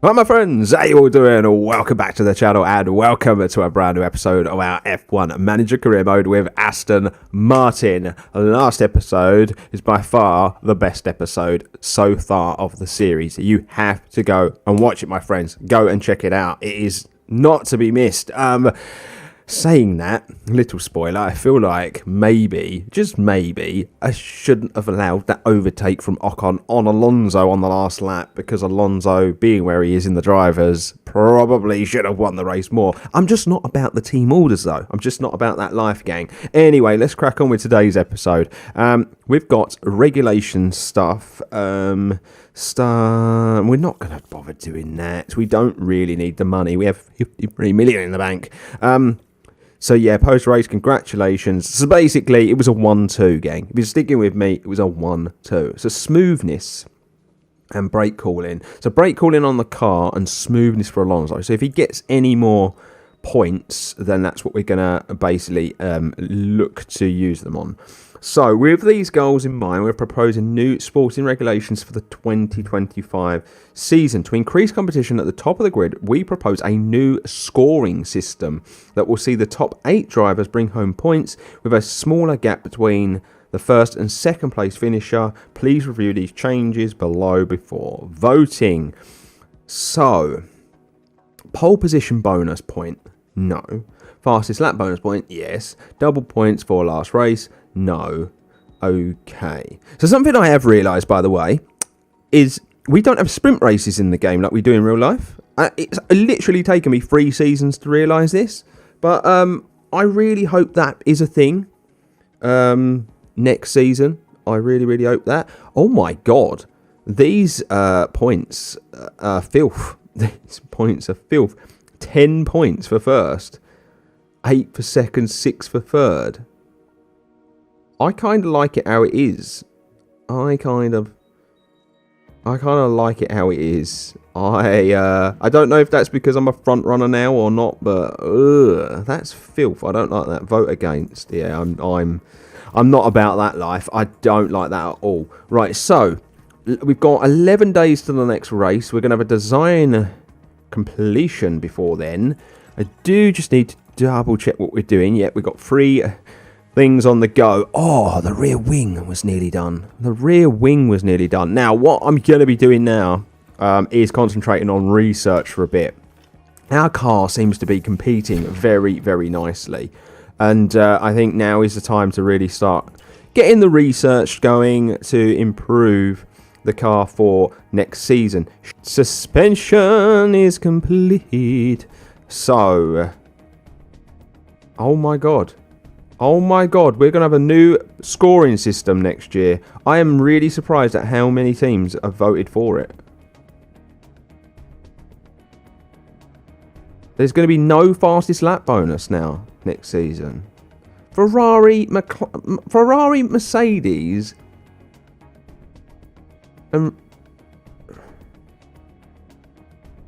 Right, my friends, how you all doing? Welcome back to the channel and welcome to a brand new episode of our F1 Manager Career Mode with Aston Martin. Last episode is by far the best episode so far of the series. You have to go and watch it, my friends. Go and check it out. It is not to be missed. Saying that, little spoiler, I feel like maybe, just maybe, I shouldn't have allowed that overtake from Ocon on Alonso on the last lap, because Alonso, being where he is in the drivers, probably should have won the race more. I'm just not about the team orders, though. I'm just not about that life, gang. Anyway, let's crack on with today's episode. We've got regulation stuff. We're not going to bother doing that. We don't really need the money. We have 53 million in the bank. So yeah, post-race, congratulations. So basically, it was a 1-2, gang. If you're sticking with me, it was a 1-2. So smoothness and brake calling. So brake calling on the car and smoothness for Alonso. So if he gets any more points, then that's what we're going to basically look to use them on. So with these goals in mind, we're proposing new sporting regulations for the 2025 season. To increase competition at the top of the grid, we propose a new scoring system that will see the top 8 drivers bring home points with a smaller gap between the first and second place finisher. Please review these changes below before voting. So, pole position bonus point, no. Fastest lap bonus point, yes. Double points for last race, no. Okay. So something I have realised, by the way, is we don't have sprint races in the game like we do in real life. It's literally taken me 3 seasons to realise this. But I really hope that is a thing next season. I really, really hope that. Oh my God. These points are filth. These points are filth. 10 points for first. 8 for second, 6 for third. I kind of like it how it is. I kind of like it how it is. I don't know if that's because I'm a front runner now or not, but that's filth. I don't like that. Vote against. Yeah, I'm not about that life. I don't like that at all. Right, so we've got 11 days to the next race. We're gonna have a design completion before then. I do just need to double check what we're doing. Yep, we've got 3 things on the go. Oh, the rear wing was nearly done. The rear wing was nearly done. Now, what I'm going to be doing now is concentrating on research for a bit. Our car seems to be competing very, very nicely. And I think now is the time to really start getting the research going to improve the car for next season. Suspension is complete. So, oh my God. Oh my God, we're going to have a new scoring system next year. I am really surprised at how many teams have voted for it. There's going to be no fastest lap bonus now next season. Ferrari, Mercedes,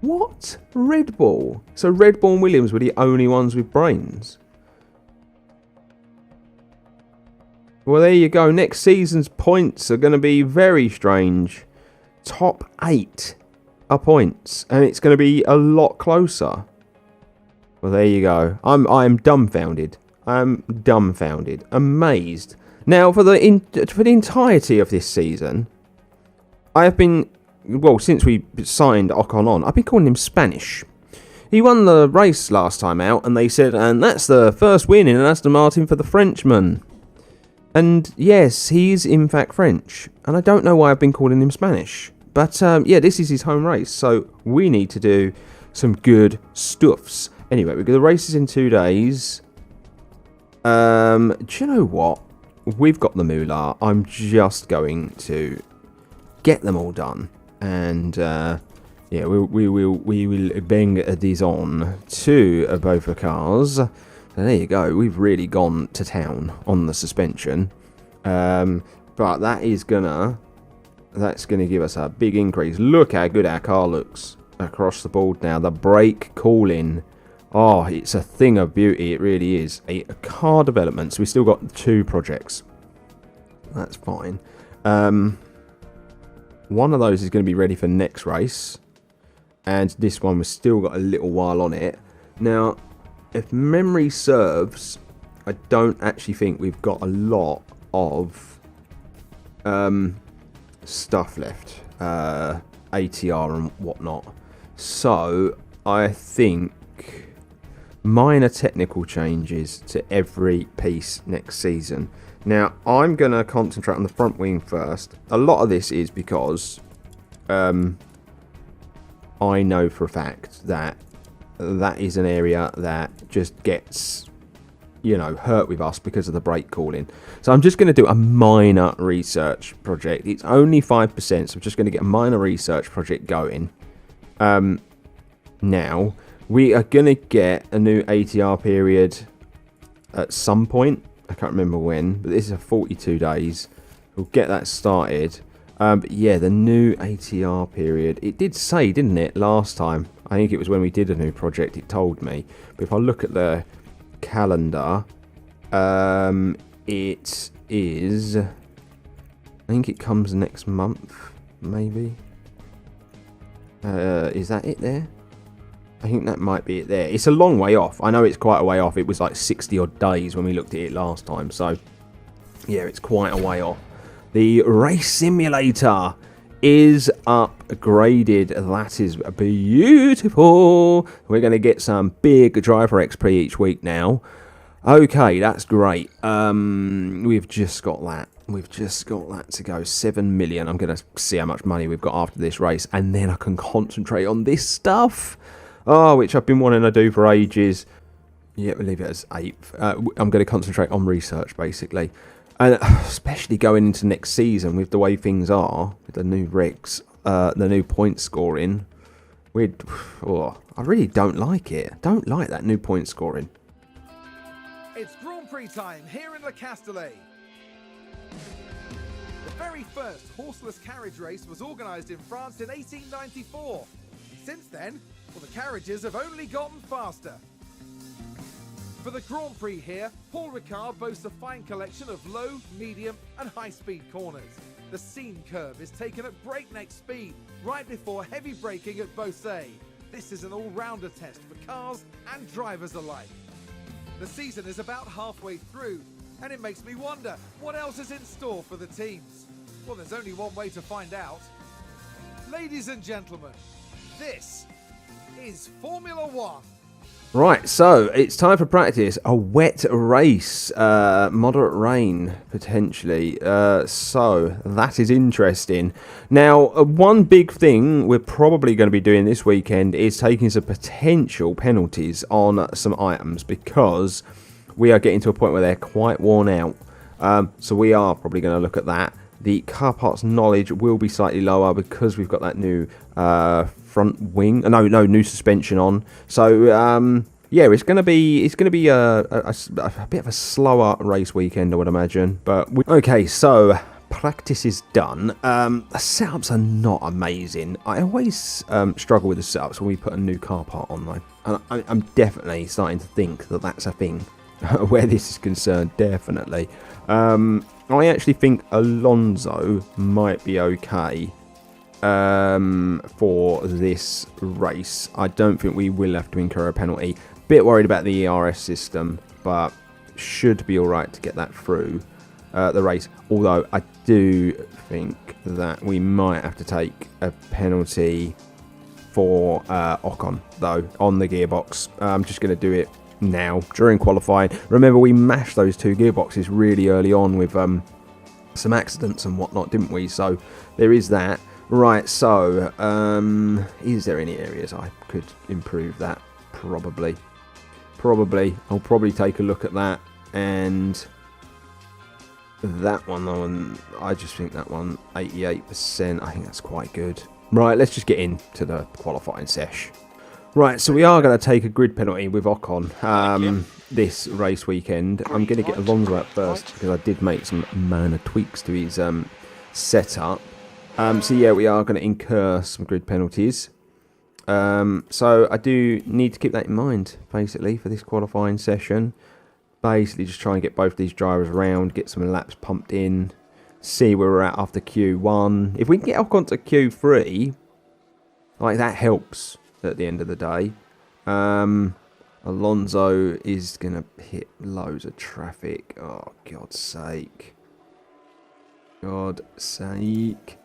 what? Red Bull. So Red Bull and Williams were the only ones with brains. Well, there you go. Next season's points are going to be very strange. Top 8 are points, and it's going to be a lot closer. Well, there you go. I'm dumbfounded. I'm dumbfounded, amazed. Now, for the entirety of this season, I have been, well, since we signed Ocon on, I've been calling him Spanish. He won the race last time out, and they said, and that's the first win in Aston Martin for the Frenchman. And yes, he is in fact French. And I don't know why I've been calling him Spanish. But yeah, this is his home race. So we need to do some good stuffs. Anyway, we've got the races in 2 days. Do you know what? We've got the moolah. I'm just going to get them all done. And yeah, we will bang these on to both the cars. So there you go. We've really gone to town on the suspension. But that's gonna give us a big increase. Look how good our car looks across the board now. The brake cooling. Oh, it's a thing of beauty. It really is. A car development. So we've still got 2 projects. That's fine. One of those is going to be ready for next race. and this one was still got a little while on it. Now, if memory serves, I don't actually think we've got a lot of stuff left, ATR and whatnot. So I think minor technical changes to every piece next season. Now, I'm going to concentrate on the front wing first. A lot of this is because I know for a fact that is an area that just gets, hurt with us because of the brake cooling. So I'm just going to do a minor research project. It's only 5%, so I'm just going to get a minor research project going. Now, we are going to get a new ATR period at some point. I can't remember when, but this is 42 days. We'll get that started. But yeah, the new ATR period. It did say, didn't it, last time? I think it was when we did a new project, it told me. But if I look at the calendar, it is... I think it comes next month, maybe. Is that it there? I think that might be it there. It's a long way off. I know it's quite a way off. It was like 60 odd days when we looked at it last time. So, yeah, it's quite a way off. The race simulator is upgraded. That is beautiful. We're going to get some big driver XP each week now. Okay, that's great. We've just got that. We've just got that to go. 7 million. I'm going to see how much money we've got after this race. And then I can concentrate on this stuff. Oh, which I've been wanting to do for ages. Yeah, we'll leave it as 8. I'm going to concentrate on research, basically. And especially going into next season with the way things are, with the new rigs, the new point scoring. I really don't like it. I don't like that new point scoring. It's Grand Prix time here in Le Castellet. The very first horseless carriage race was organised in France in 1894. Since then, well, the carriages have only gotten faster. For the Grand Prix here, Paul Ricard boasts a fine collection of low, medium and high-speed corners. The scene curve is taken at breakneck speed, right before heavy braking at Beausset. This is an all-rounder test for cars and drivers alike. The season is about halfway through, and it makes me wonder, what else is in store for the teams? Well, there's only one way to find out. Ladies and gentlemen, this is Formula One. Right, so it's time for practice. A wet race, moderate rain potentially. So that is interesting. Now, one big thing we're probably going to be doing this weekend is taking some potential penalties on some items because we are getting to a point where they're quite worn out. So we are probably going to look at that. The car parts knowledge will be slightly lower because we've got that new front wing. No, new suspension on. So yeah, it's gonna be a bit of a slower race weekend, I would imagine. But okay, so practice is done. The setups are not amazing. I always struggle with the setups when we put a new car part on, though. And I'm definitely starting to think that that's a thing where this is concerned. Definitely. I actually think Alonso might be okay for this race. I don't think we will have to incur a penalty. Bit worried about the ERS system, but should be alright to get that through the race. Although I do think that we might have to take a penalty for Ocon, though, on the gearbox. I'm just going to do it now during qualifying. Remember, we mashed those two gearboxes really early on with some accidents and whatnot, didn't we? So there is that. Right, so is there any areas I could improve that? Probably. I'll probably take a look at that. And that one, though, and I just think that one 88%, I think that's quite good. Right, let's just get into the qualifying sesh. Right, so we are going to take a grid penalty with Ocon this race weekend. I'm going to get Alonso out first because I did make some minor tweaks to his setup. So yeah, we are going to incur some grid penalties. So I do need to keep that in mind, basically, for this qualifying session. Basically, just try and get both these drivers around, get some laps pumped in, see where we're at after Q1. If we can get Ocon to Q3... Like, that helps at the end of the day. Alonso is going to hit loads of traffic. Oh, God's sake. God's sake.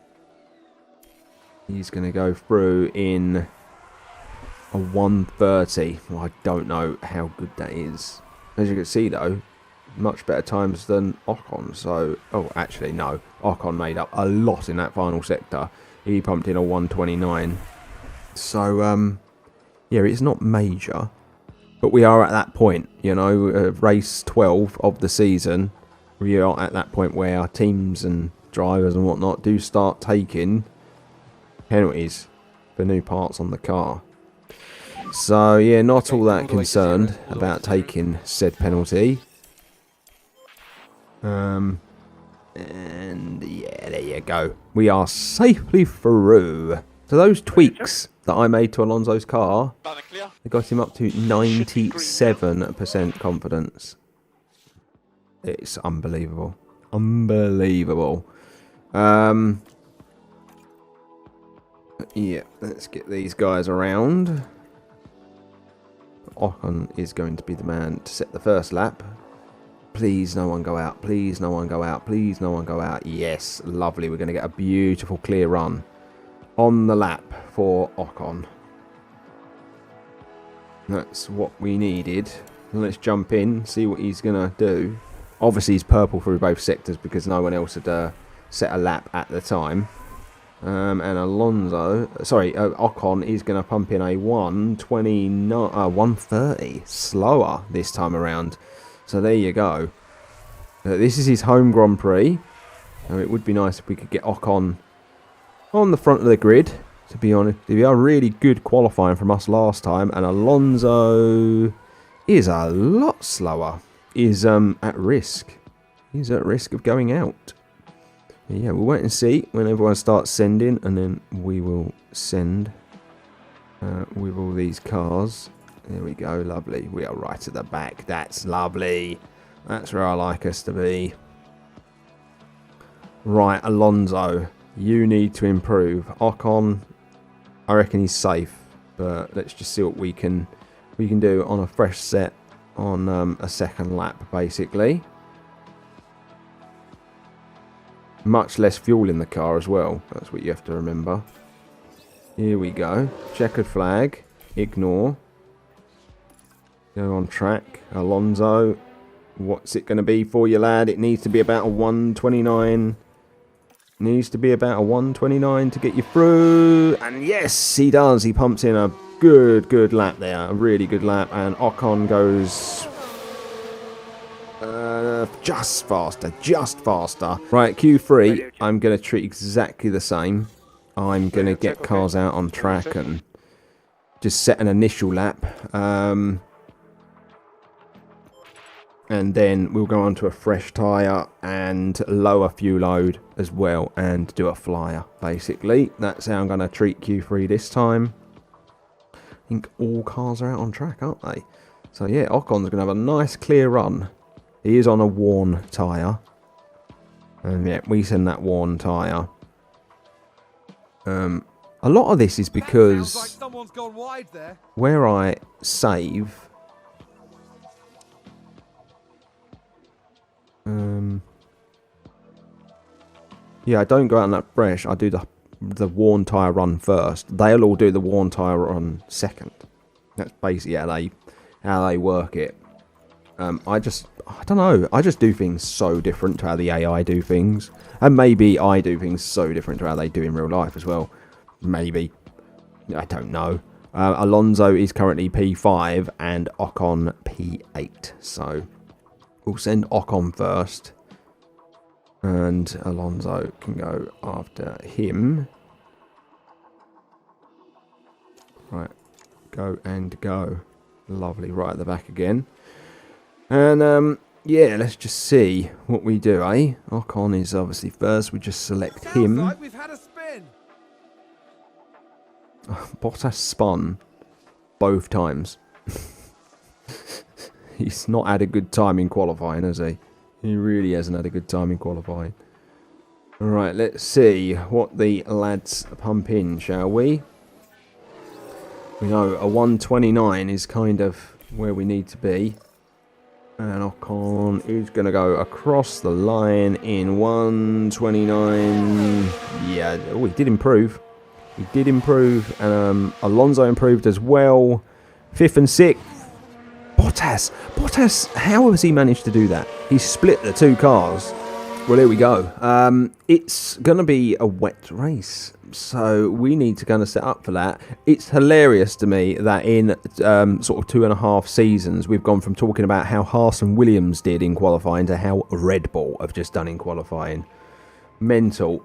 He's going to go through in a 1:30. Well, I don't know how good that is. As you can see, though, much better times than Ocon. So, oh, actually, no. Ocon made up a lot in that final sector. He pumped in a 1:29. So, yeah, it's not major. But we are at that point, you know, race 12 of the season. We are at that point where our teams and drivers and whatnot do start taking penalties for new parts on the car. So, yeah, not all that concerned about taking said penalty. And, yeah, there you go. We are safely through. So those tweaks that I made to Alonso's car, they got him up to 97% confidence. It's unbelievable. Unbelievable. Yeah, let's get these guys around. Ocon is going to be the man to set the first lap. Please no one go out. Please no one go out. Please no one go out. Yes, lovely. We're going to get a beautiful clear run on the lap for Ocon. That's what we needed. Let's jump in, see what he's going to do. Obviously, he's purple through both sectors because no one else had set a lap at the time. And Ocon is going to pump in a 1:30 slower this time around. So there you go. This is his home Grand Prix. It would be nice if we could get Ocon on the front of the grid, to be honest. We are really good qualifying from us last time, and Alonso is a lot slower. Is at risk. He's at risk of going out. Yeah, we'll wait and see when everyone starts sending, and then we will send with all these cars. There we go, lovely. We are right at the back. That's lovely. That's where I like us to be. Right, Alonso, you need to improve. Ocon, I reckon he's safe, but let's just see what we can do on a fresh set on a second lap, basically. Much less fuel in the car as well. That's what you have to remember. Here we go. Checkered flag. Ignore. Go on track. Alonso. What's it going to be for you, lad? It needs to be about a 1:29. Needs to be about a 1:29 to get you through. And yes, he does. He pumps in a good lap there. A really good lap. And Ocon goes just faster. Right, Q3, I'm going to treat exactly the same. I'm going to get cars out on track and just set an initial lap. And then we'll go on to a fresh tyre and lower fuel load as well and do a flyer, basically. That's how I'm going to treat Q3 this time. I think all cars are out on track, aren't they? So yeah, Ocon's going to have a nice clear run. He is on a worn tyre. And yeah, we send that worn tyre. A lot of this is because like someone's gone wide there. Where I save... yeah, I don't go out on that fresh. I do the worn tyre run first. They'll all do the worn tyre run second. That's basically how they work it. I don't know. I just do things so different to how the AI do things, and maybe I do things so different to how they do in real life as well. Maybe, I don't know. Alonso is currently P5 and Ocon P8. So we'll send Ocon first. And Alonso can go after him. Right. Go and go. Lovely. Right at the back again. And, yeah, let's just see what we do, eh? Ocon is obviously first. We just select him. Like we've had a spin. Bottas spun both times. He's not had a good time in qualifying, has he? He really hasn't had a good time in qualifying. Alright, let's see what the lads pump in, shall we? We know a 129 is kind of where we need to be. And Ocon is going to go across the line in 129. Yeah, oh, he did improve. He did improve. Alonso improved as well. 5th and 6th. Bottas, how has he managed to do that? He split the two cars. Well, here we go. It's going to be a wet race, so we need to kind of set up for that. It's hilarious to me that in sort of 2.5 seasons, we've gone from talking about how Haas and Williams did in qualifying to how Red Bull have just done in qualifying. Mental.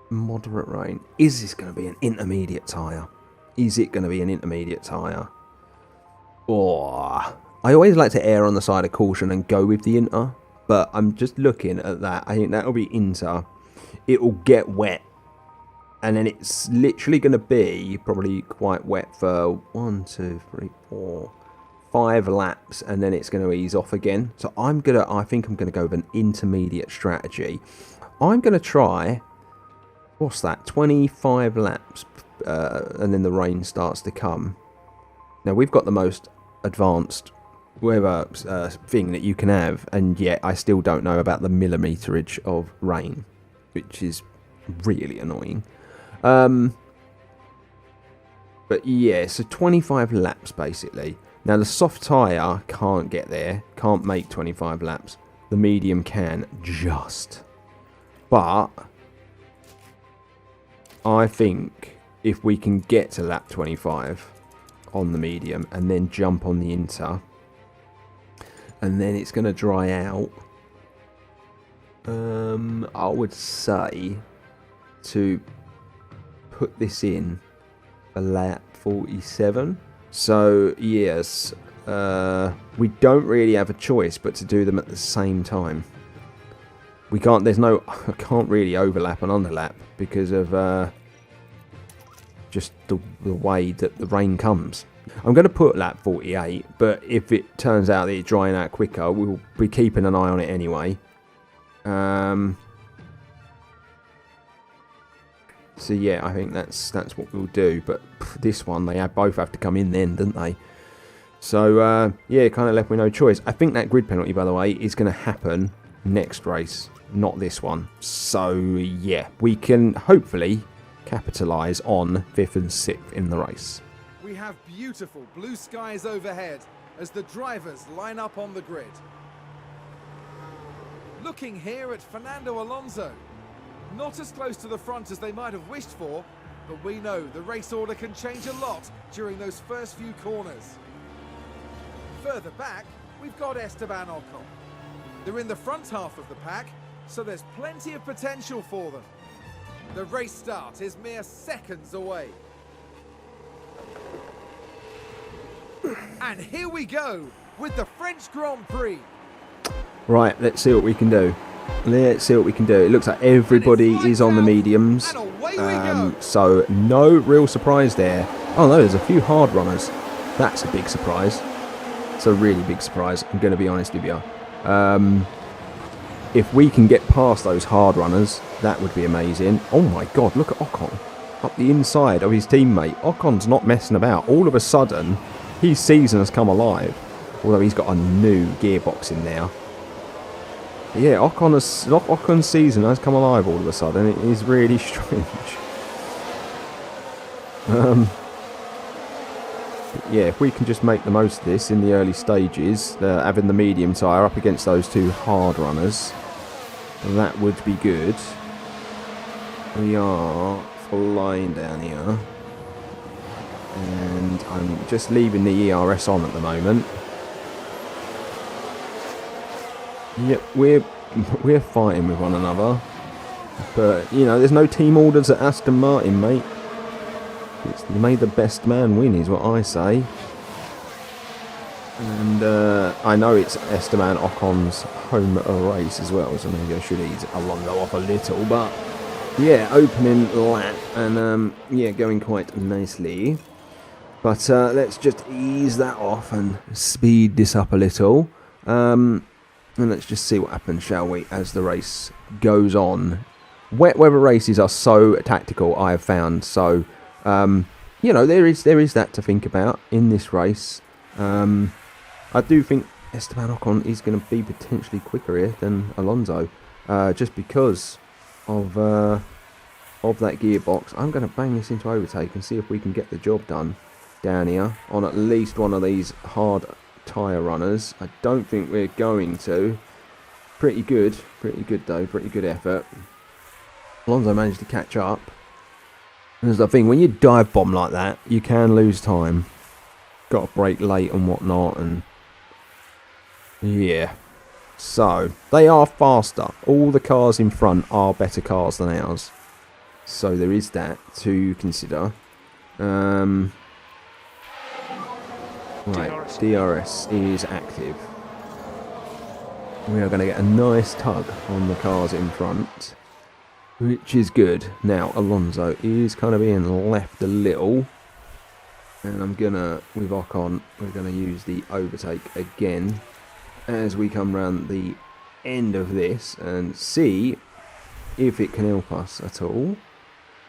Moderate rain. Is this going to be an intermediate tyre? Is it going to be an intermediate tyre? Oh, I always like to err on the side of caution and go with the inter, but I'm just looking at that. I think that'll be inter. It will get wet, and then it's literally going to be probably quite wet for 1, 2, 3, 4, 5 laps, and then it's going to ease off again. So I think I'm going to go with an intermediate strategy. I'm going to try, what's that, 25 laps, and then the rain starts to come. Now we've got the most advanced weather thing that you can have, and yet I still don't know about the millimeterage of rain, which is really annoying. But yeah, so 25 laps basically. Now the soft tyre can't get there, can't make 25 laps. The medium can just. But I think if we can get to lap 25 on the medium and then jump on the inter, and then it's going to dry out, I would say to put this in for lap 47. So yes, we don't really have a choice but to do them at the same time. We can't, I can't really overlap and underlap because of just the way that the rain comes. I'm going to put lap 48, but if it turns out that it's drying out quicker, we'll be keeping an eye on it anyway. So yeah, I think that's what we'll do. But this one, they both have to come in then, don't they? So yeah, kind of left me no choice. I think that grid penalty, by the way, is going to happen next race, not this one. So yeah, we can hopefully capitalise on 5th and 6th in the race. We have beautiful blue skies overhead as the drivers line up on the grid. Looking here at Fernando Alonso. Not as close to the front as they might have wished for, but we know the race order can change a lot during those first few corners. Further back, we've got Esteban Ocon. They're in the front half of the pack, so there's plenty of potential for them. The race start is mere seconds away. And here we go with the French Grand Prix. Right, let's see what we can do. Let's see what we can do. It looks like everybody is on the mediums. So no real surprise there. Oh no, there's a few hard runners. That's a big surprise. It's a really big surprise, I'm going to be honest with you. If we can get past those hard runners, that would be amazing. Oh my god, look at Ocon. Up the inside of his teammate. Ocon's not messing about. All of a sudden, his season has come alive. Although he's got a new gearbox in there. But yeah, Ocon's season has come alive all of a sudden. It is really strange. Yeah, if we can just make the most of this in the early stages, having the medium tyre up against those two hard runners, that would be good. We are flying down here. And I'm just leaving the ERS on at the moment. Yep, we're fighting with one another. But, you know, there's no team orders at Aston Martin, mate. It's may the best man win is what I say. And I know it's Esteban Ocon's home race as well, so maybe I should ease Alonso off a little. But yeah, opening lap and yeah, going quite nicely. But let's just ease that off and speed this up a little. And let's just see what happens, shall we, as the race goes on. wet weather races are so tactical, I have found. So, you know, there is that to think about in this race. I do think Esteban Ocon is going to be potentially quicker here than Alonso, just because of that gearbox. I'm going to bang this into overtake and see if we can get the job done down here on at least one of these hard tyre runners. I don't think we're going to. Pretty good though, pretty good effort. Alonso managed to catch up. There's the thing, when you dive bomb like that, you can lose time. Got to brake late and whatnot, and yeah. So, they are faster. All the cars in front are better cars than ours. So there is that to consider. Right, DRS is active. We are going to get a nice tug on the cars in front, which is good. Now, Alonso is kind of being left a little. And I'm going to, with Ocon, we're going to use the overtake again as we come round the end of this and see if it can help us at all.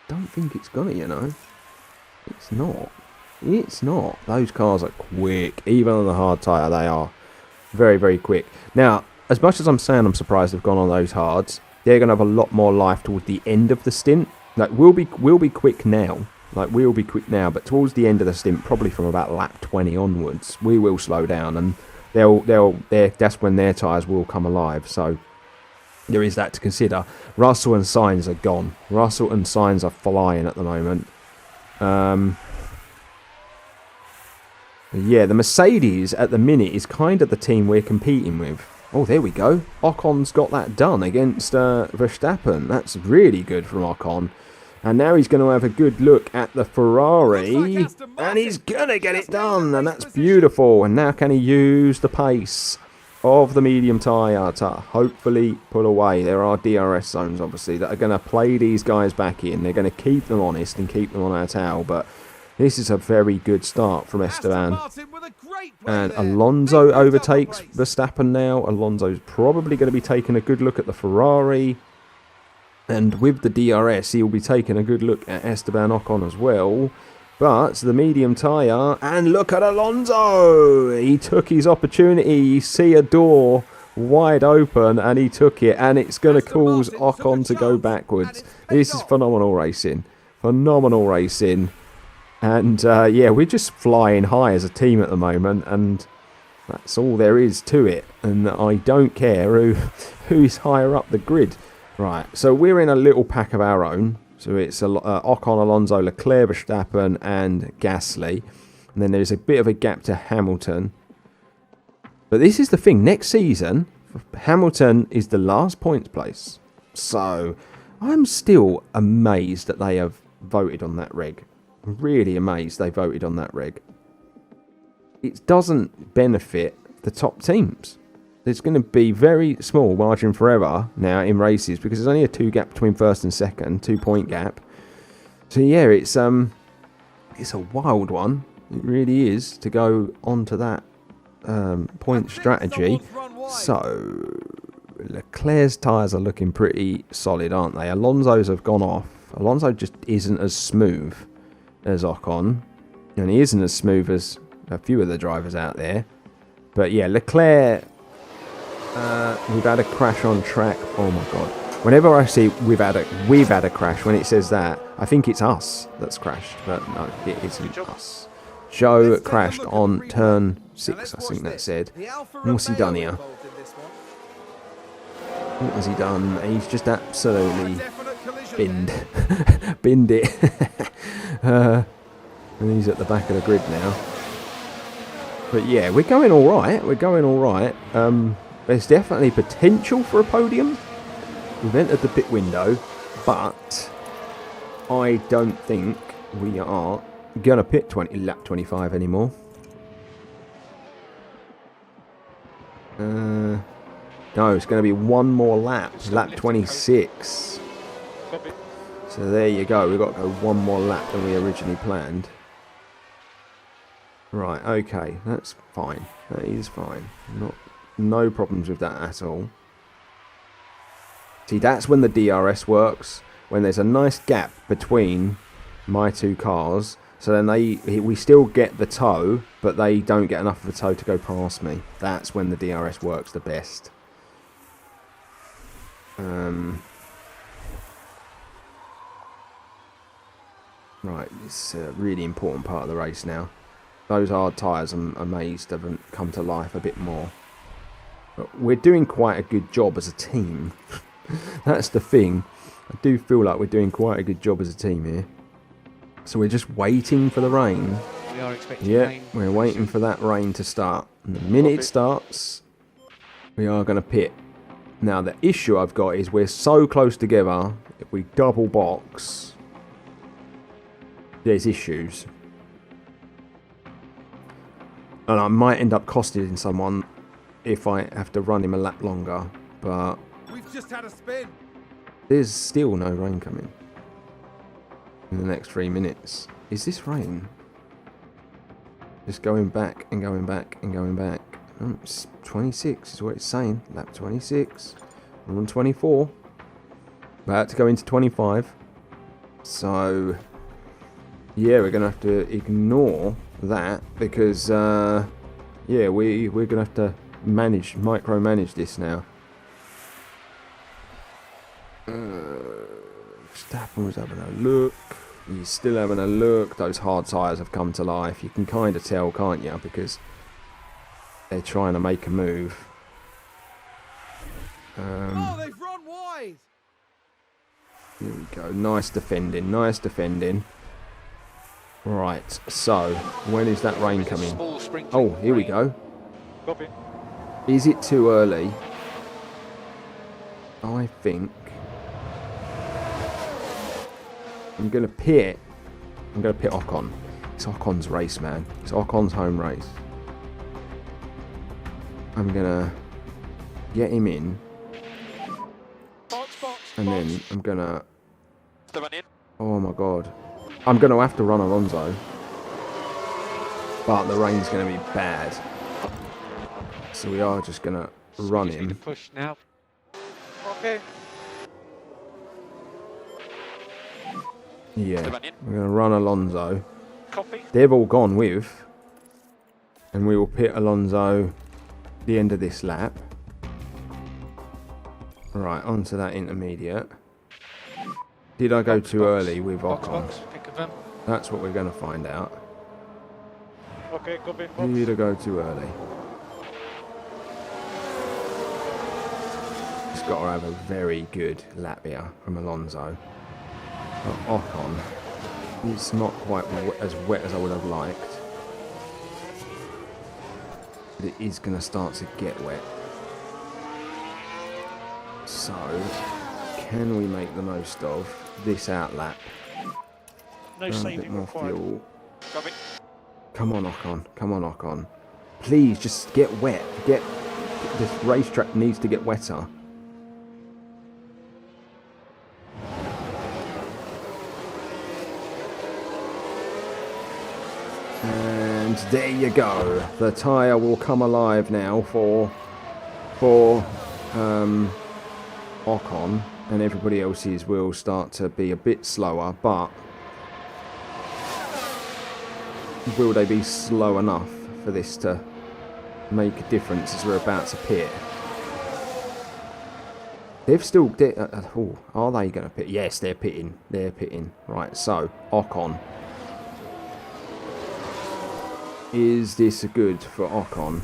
Don't think it's gonna, you know. It's not. It's not. Those cars are quick. Even on the hard tyre, they are very, very quick. Now, as much as I'm saying I'm surprised they've gone on those hards, they're going to have a lot more life towards the end of the stint. Like, we'll be quick now. Like, we'll be quick now, but towards the end of the stint, probably from about lap 20 onwards, we will slow down, and that's when their tyres will come alive. So there is that to consider. Russell and Sainz are gone. Russell and Sainz are flying at the moment. Yeah, the Mercedes at the minute is kind of the team we're competing with. Oh, there we go. Ocon's got that done against Verstappen. That's really good from Ocon. And now he's going to have a good look at the Ferrari. And he's going to get it done. And that's beautiful. And now can he use the pace of the medium tyre to hopefully pull away. There are DRS zones, obviously, that are going to play these guys back in. They're going to keep them honest and keep them on our tail. But this is a very good start from Esteban. And Alonso overtakes Verstappen now. Alonso's probably going to be taking a good look at the Ferrari. And with the DRS, he'll be taking a good look at Esteban Ocon as well. But the medium tyre, and look at Alonso! He took his opportunity. You see a door wide open, and he took it. And it's going to cause Ocon to go backwards. This is phenomenal racing. Phenomenal racing. And yeah, we're just flying high as a team at the moment. And that's all there is to it. And I don't care who's higher up the grid. Right, so we're in a little pack of our own. So it's Ocon, Alonso, Leclerc, Verstappen and Gasly. And then there's a bit of a gap to Hamilton. But this is the thing. Next season, Hamilton is the last points place. So I'm still amazed that they have voted on that reg. I'm really amazed they voted on that reg. It doesn't benefit the top teams. There's going to be very small margin forever now in races because there's only a 2 gap between first and second, 2 point gap. So yeah, it's a wild one. It really is to go onto that point strategy. So Leclerc's tyres are looking pretty solid, aren't they? Alonso's have gone off. Alonso just isn't as smooth as Ocon, and he isn't as smooth as a few of the drivers out there. But yeah, Leclerc. We've had a crash on track. Oh my god! Whenever I see we've had a crash, when it says that, I think it's us that's crashed, but no, it isn't us. Joe crashed on turn 6, I think that said. What's he done here? What has he done? He's just absolutely binned it. And he's at the back of the grid now. But yeah, we're going all right. We're going all right. There's definitely potential for a podium. We've entered the pit window, but I don't think we are going to pit lap 25 anymore. No, it's going to be one more lap. Lap 26. So there you go. We've got to go one more lap than we originally planned. Right, okay. That's fine. That is fine. No problems with that at all. See, that's when the DRS works, when there's a nice gap between my two cars, so then we still get the tow, but they don't get enough of a tow to go past me. That's when the DRS works the best. Right, it's a really important part of the race now. Those hard tyres, I'm amazed, haven't come to life a bit more. But we're doing quite a good job as a team. That's the thing. I do feel like we're doing quite a good job as a team here. So we're just waiting for the rain. We are expecting rain. Yeah, we're waiting for that rain to start. And the minute it starts, we are going to pit. Now, the issue I've got is we're so close together. If we double box, there's issues. And I might end up costing someone if I have to run him a lap longer. But We've just had a spin. there's still no rain coming in the next 3 minutes. Is this rain? Just going back and going back and going back. Oh, it's 26 is what it's saying. Lap 26. I'm on 24. About to go into 25. So, yeah, we're going to have to ignore that because, yeah, we're going to have to micromanage this now. Stappen was having a look. He's still having a look. Those hard tyres have come to life. You can kind of tell, can't you? Because they're trying to make a move. Oh, they've run wide. Here we go. Nice defending. Nice defending. Right. So, when is that rain coming? Oh, here we go. Copy. Is it too early? I think I'm going to pit. I'm going to pit Ocon. It's Ocon's race, man. It's Ocon's home race. I'm going to get him in. And then I'm going to... Oh my god. I'm going to have to run Alonso. But the rain's going to be bad. So we are just going to run him. Push now. Okay. Yeah, we're going to run Alonso. Copy. They've all gone with. And we will pit Alonso the end of this lap. Right, onto that intermediate. Did I go too early with Ocon? That's what we're going to find out. Okay, copy. Did I go too early? Just got to have a very good lap here from Alonso. But Ocon, it's not quite as wet as I would have liked. But it is going to start to get wet. So, can we make the most of this outlap? No A bit saving more required. fuel. Copy. Come on, Ocon. Come on, Ocon. Please, just get wet. This racetrack needs to get wetter. And there you go. The tyre will come alive now for Ocon, and everybody else's will start to be a bit slower, but will they be slow enough for this to make a difference as we're about to pit? They've still... are they going to pit? Yes, they're pitting. They're pitting. Right, so, Ocon. Is this good for Ocon?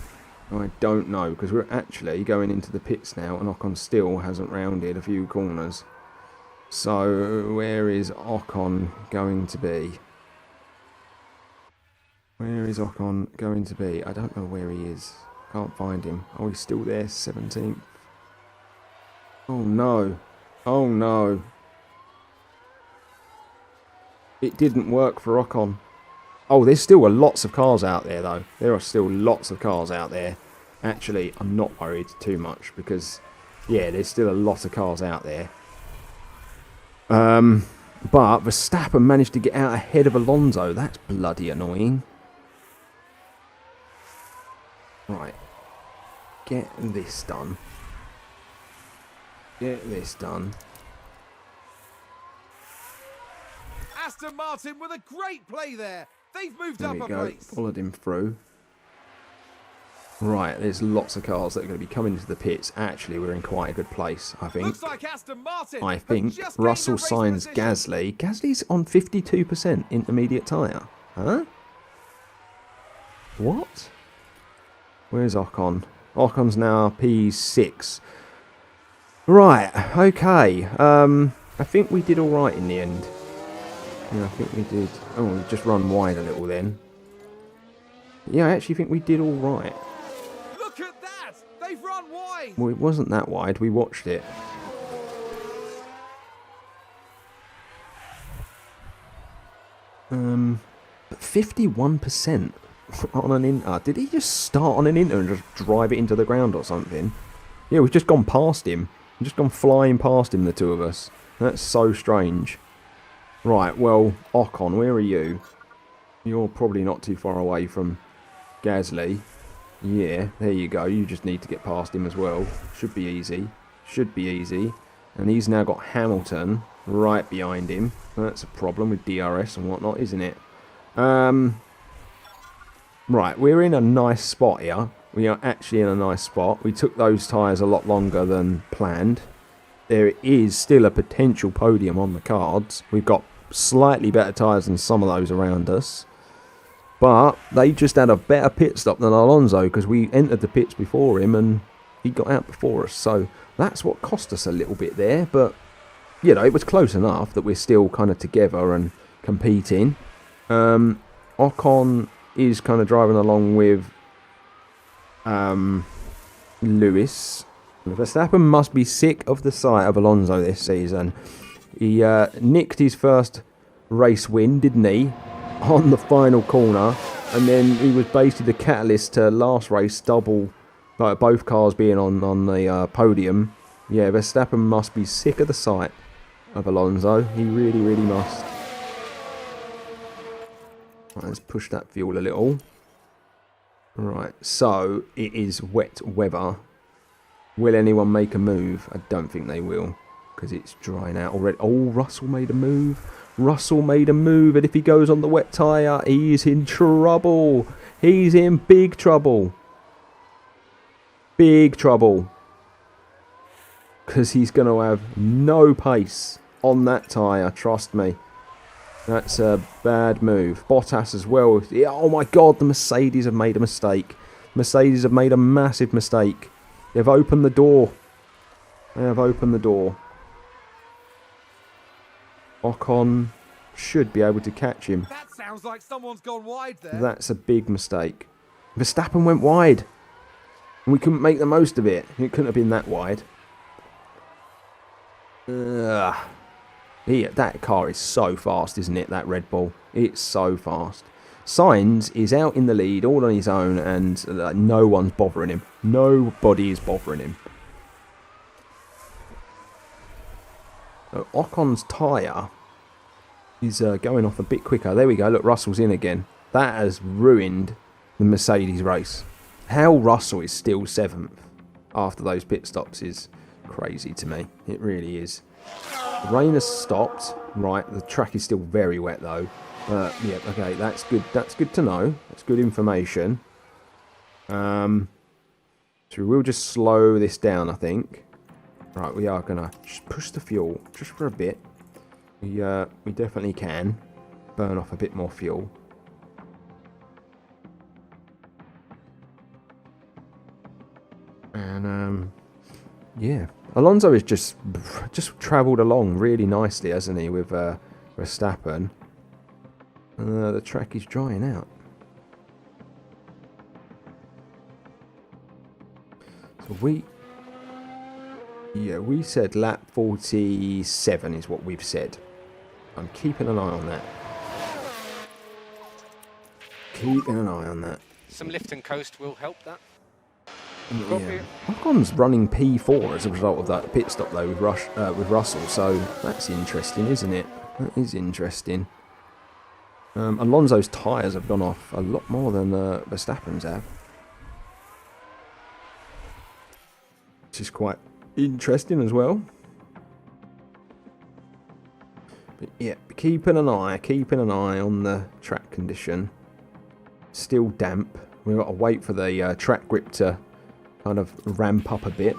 I don't know, because we're actually going into the pits now, and Ocon still hasn't rounded a few corners. So, where is Ocon going to be? Where is Ocon going to be? I don't know where he is. Can't find him. Oh, he's still there, 17th. Oh no. Oh no. It didn't work for Ocon. Oh, there's still lots of cars out there, though. There are still lots of cars out there. Actually, I'm not worried too much because, yeah, there's still a lot of cars out there. But Verstappen managed to get out ahead of Alonso. That's bloody annoying. Right. Get this done. Get this done. Aston Martin with a great play there. They've moved There up we a go. place. Followed him through. Right, there's lots of cars that are going to be coming into the pits. Actually, we're in quite a good place, I think. Looks like Aston Martin. I have think just gained Russell a race signs position. Gasly. Gasly's on 52% intermediate tyre. Huh? What? Where's Ocon? Ocon's now P6. Right, okay. I think we did alright in the end. Yeah, I think we did. Oh, we just run wide a little then. Yeah, I actually think we did alright. Look at that! They've run wide. Well, it wasn't that wide. We watched it. But 51% on an inter. Did he just start on an inter and just drive it into the ground or something? Yeah, we've just gone past him. We've just gone flying past him, the two of us. That's so strange. Right, well, Ocon, where are you? You're probably not too far away from Gasly. Yeah, there you go. You just need to get past him as well. Should be easy. Should be easy. And he's now got Hamilton right behind him. That's a problem with DRS and whatnot, isn't it? Right, we're in a nice spot here. We are actually in a nice spot. We took those tyres a lot longer than planned. There is still a potential podium on the cards. We've got slightly better tyres than some of those around us. But they just had a better pit stop than Alonso because we entered the pits before him and he got out before us. So that's what cost us a little bit there. But, you know, it was close enough that we're still kind of together and competing. Ocon is kind of driving along with Lewis. Verstappen must be sick of the sight of Alonso this season. He nicked his first race win, didn't he? On the final corner, and then he was basically the catalyst to last race double, like both cars being on the podium. Yeah, Verstappen must be sick of the sight of Alonso. He really, really must. Right, let's push that fuel a little. Right, so it is wet weather. Will anyone make a move? I don't think they will, because it's drying out already. Oh, Russell made a move. Russell made a move, and if he goes on the wet tyre, he is in trouble. He's in big trouble. Big trouble. Because he's going to have no pace on that tyre, trust me. That's a bad move. Bottas as well. Yeah, oh my God, the Mercedes have made a mistake. Mercedes have made a massive mistake. They've opened the door. They have opened the door. Ocon should be able to catch him. That sounds like someone's gone wide there. That's a big mistake. Verstappen went wide. And we couldn't make the most of it. It couldn't have been that wide. Yeah, that car is so fast, isn't it? That Red Bull. It's so fast. Sainz is out in the lead all on his own and no one's bothering him. Nobody is bothering him. So Ocon's tyre is going off a bit quicker. There we go. Look, Russell's in again. That has ruined the Mercedes race. How Russell is still 7th after those pit stops is crazy to me. It really is. The rain has stopped. Right, the track is still very wet though. Yeah, okay, that's good. That's good to know. That's good information. So we will just slow this down, I think. Right, we are gonna just push the fuel just for a bit. We definitely can burn off a bit more fuel. And yeah, Alonso has just travelled along really nicely, hasn't he, with Verstappen. The track is drying out. So we said lap 47 is what we've said. I'm keeping an eye on that. Keeping an eye on that. Some lift and coast will help that. Yeah. Ocon's running P4 as a result of that pit stop though with Russell, so that's interesting, isn't it? That is interesting. Alonso's tyres have gone off a lot more than Verstappen's have. Which is quite interesting as well. But yeah, keeping an eye on the track condition. Still damp. We've got to wait for the track grip to kind of ramp up a bit.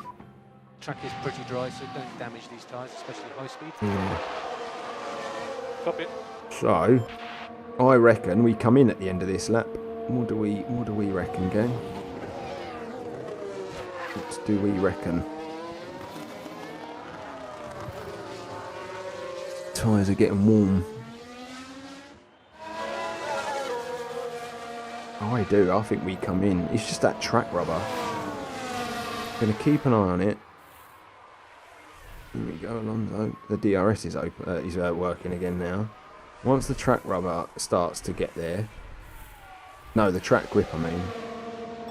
Track is pretty dry, so don't damage these tyres, especially high speed. Yeah. Copy. So, I reckon we come in at the end of this lap. What do we reckon, gang? What do we reckon? Tyres are getting warm. I do. I think we come in. It's just that track rubber. Going to keep an eye on it. Here we go, Alonso. The DRS is open. Is working again now. Once the track rubber starts to get there. No, the track grip. I mean.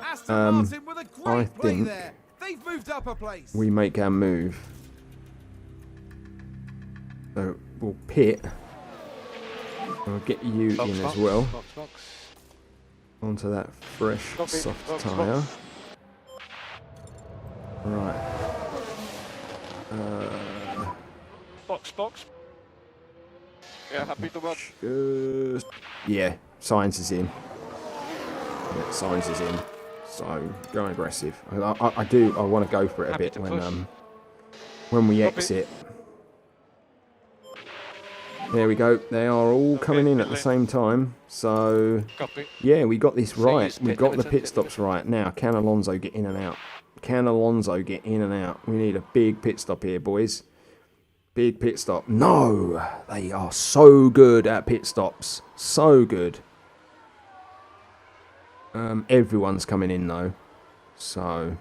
Aston Martin with a great I play think there. They've moved up a place. we make our move. So we'll pit. I'll get you Box, in box, as well. Box, box. Onto that fresh Copy. soft Box, tyre. box. Right. Box, box. Yeah, happy to watch. Just... Yeah, Science is in. Yeah, Science is in. So, going aggressive. I want to go for it a Happy bit to push. when we Copy. exit. There we go. They are all coming in at the left. same time. So, Copy. yeah, we got this So right. use We pit got the limiter. pit stops right. Now, can Alonso get in and out? Can Alonso get in and out? We need a big pit stop here, boys. Big pit stop. No! They are so good at pit stops. So good. Everyone's coming in, though. So,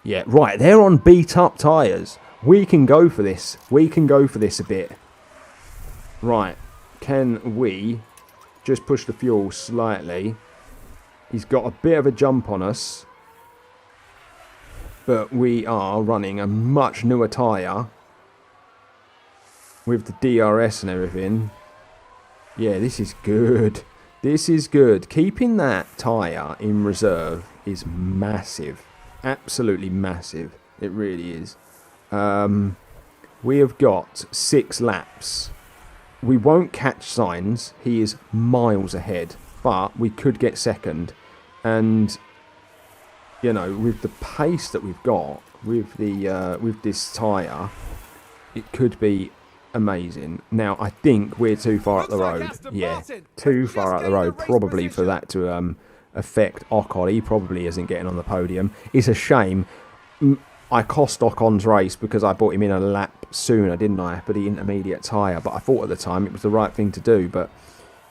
yeah. Right, they're on beat-up tyres. We can go for this. We can go for this a bit. Right. Can we just push the fuel slightly? He's got a bit of a jump on us. But we are running a much newer tyre. With the DRS and everything. Yeah, this is good. This is good. Keeping that tyre in reserve is massive. Absolutely massive. It really is. We have got 6 laps. We won't catch Sainz. He is miles ahead. But we could get second. And, you know, with the pace that we've got with the with this tyre, it could be amazing. Now, I think we're too far up the road. Yeah, too far up the road, probably for that to affect Ocon. He probably isn't getting on the podium. It's a shame. I cost Ocon's race because I brought him in a lap sooner, didn't I? For the intermediate tyre. But I thought at the time it was the right thing to do. But,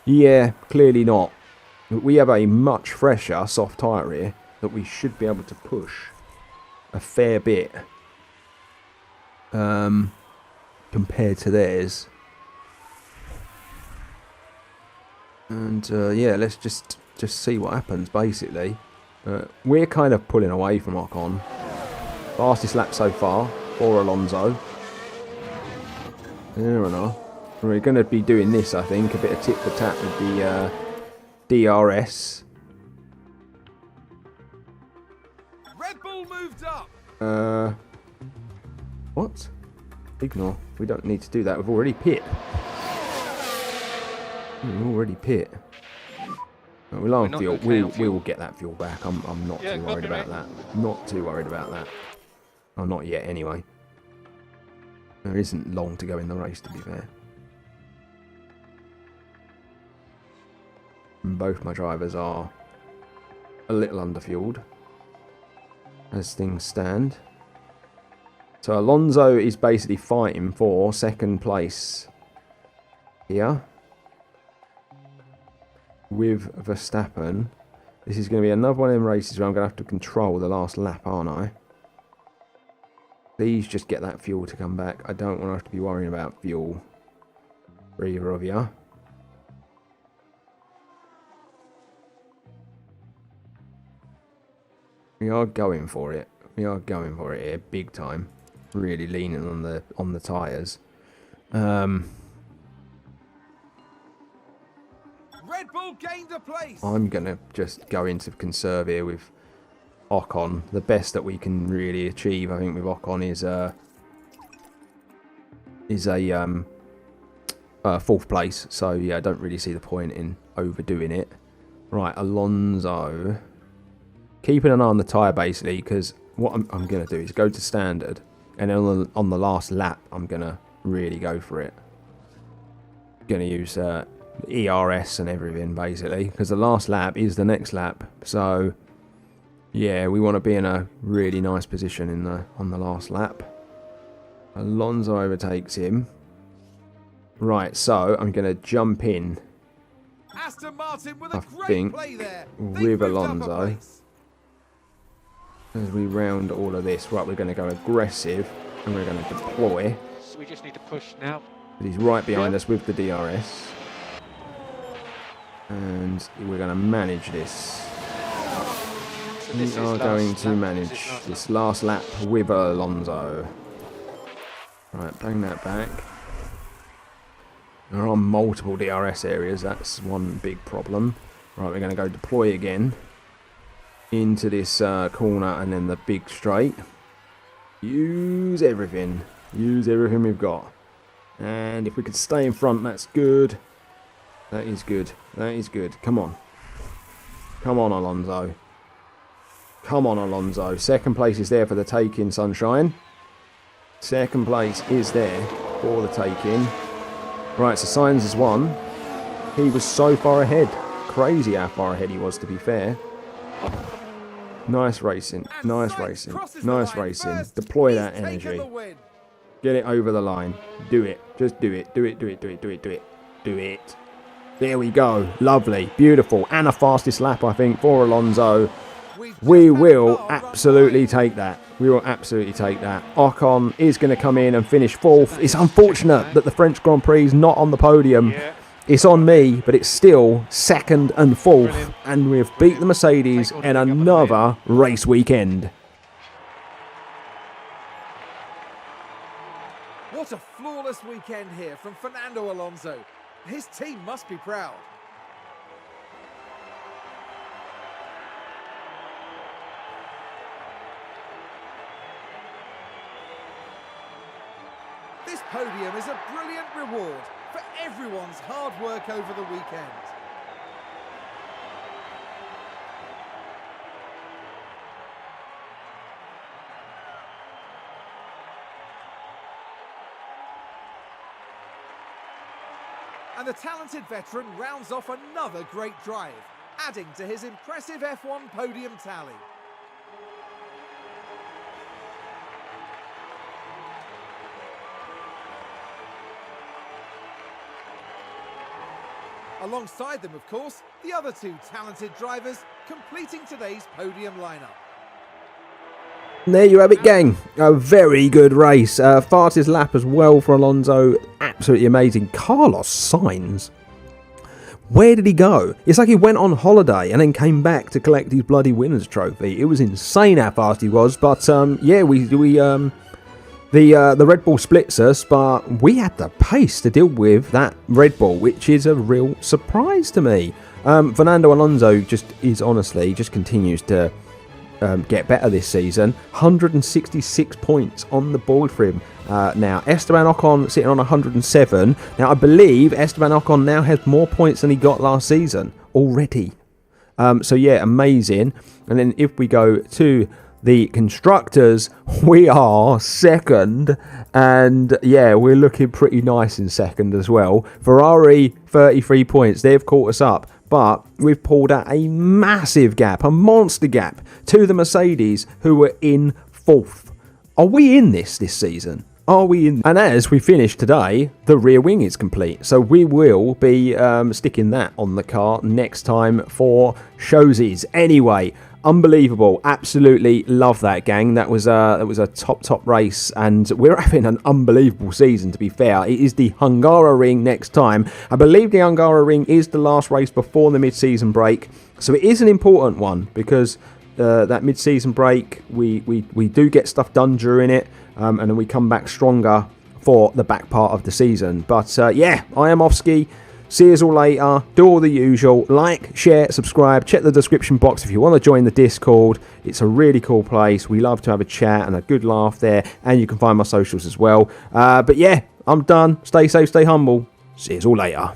yeah, clearly not. We have a much fresher soft tyre here that we should be able to push a fair bit. Compared to theirs. And yeah, let's just see what happens basically. We're kind of pulling away from Ocon. Fastest lap so far for Alonso. There we are. We're going to be doing this, I think, a bit of tit for tat with the DRS. Red Bull moved up. What? Ignore. We don't need to do that. We've already pit. We'll We're on not fuel. okay We on fuel. will get that fuel back. I'm not Yeah, too worried copy, about mate. that. Not too worried about that. Oh, not yet anyway. There isn't long to go in the race, to be fair. And both my drivers are a little underfueled as things stand. So Alonso is basically fighting for second place here with Verstappen. This is going to be another one of them races where I'm going to have to control the last lap, aren't I? Please just get that fuel to come back. I don't want to have to be worrying about fuel for either of you. We are going for it. We are going for it here, big time. Really leaning on the tyres. Red Bull gained a place. I'm gonna just go into conserve here with Ocon. The best that we can really achieve, I think, with Ocon is a 4th place. So yeah, I don't really see the point in overdoing it. Right, Alonso, keeping an eye on the tyre basically, because what I'm going to do is go to standard, and then on the last lap I'm going to really go for it. Going to use ERS and everything basically, because the last lap is the next lap. So yeah, we want to be in a really nice position on the last lap. Alonso overtakes him. Right, so I'm going to jump in, Aston Martin with a I great think, play there. with Alonso as we round all of this. Right, we're going to go aggressive and we're going to deploy. So we just need to push now. But he's right behind us with the DRS. And we're going to manage this. So We this are is going last to lap. manage This is last this last lap with Alonso. Right, bang that back. There are multiple DRS areas, that's one big problem. Right, we're going to go deploy again into this corner and then the big straight. Use everything we've got. And if we could stay in front, that's good. That is good. That is good. Come on. Come on, Alonso. Come on, Alonso. Second place is there for the taking, sunshine. Second place is there for the taking. Right, so Sainz has won. He was so far ahead. Crazy how far ahead he was, to be fair. Nice racing. Nice racing. Nice racing. Deploy that energy. Get it over the line. Do it. Just do it. Do it, do it, do it, do it, do it. Do it. There we go. Lovely. Beautiful. And a fastest lap, I think, for Alonso. We will absolutely take that. We will absolutely take that. Ocon is going to come in and finish 4th. It's unfortunate that the French Grand Prix is not on the podium. Yeah. It's on me, but it's still 2nd and 4th. And we've beat the Mercedes in another race weekend. What a flawless weekend here from Fernando Alonso. His team must be proud. This podium is a brilliant reward for everyone's hard work over the weekend. And the talented veteran rounds off another great drive, adding to his impressive F1 podium tally. Alongside them, of course, the other 2 talented drivers completing today's podium lineup. There you have it, gang. A very good race. Fastest lap as well for Alonso. Absolutely amazing. Carlos Sainz. Where did he go? It's like he went on holiday and then came back to collect his bloody winner's trophy. It was insane how fast he was. But yeah, the Red Bull splits us, but we had the pace to deal with that Red Bull, which is a real surprise to me. Fernando Alonso just continues to get better this season. 166 points on the board for him now. Esteban Ocon sitting on 107. Now, I believe Esteban Ocon now has more points than he got last season already. So, yeah, amazing. And then if we go to the constructors, we are 2nd. And, yeah, we're looking pretty nice in 2nd as well. Ferrari, 33 points. They've caught us up. But we've pulled out a massive gap, a monster gap, to the Mercedes, who were in 4th. Are we in this season? Are we in? And as we finish today, the rear wing is complete. So we will be sticking that on the car next time for showsies. Anyway, unbelievable. Absolutely love that, gang. That was a top race, and we're having an unbelievable season, to be fair. It is the Hungaroring next time. I believe the Hungaroring is the last race before the mid-season break, so it is an important one, because that mid-season break, we do get stuff done during it, and then we come back stronger for the back part of the season. But yeah, I am off ski. See us all later. Do all the usual. Like, share, subscribe. Check the description box if you want to join the Discord. It's a really cool place. We love to have a chat and a good laugh there. And you can find my socials as well. But yeah, I'm done. Stay safe, stay humble. See us all later.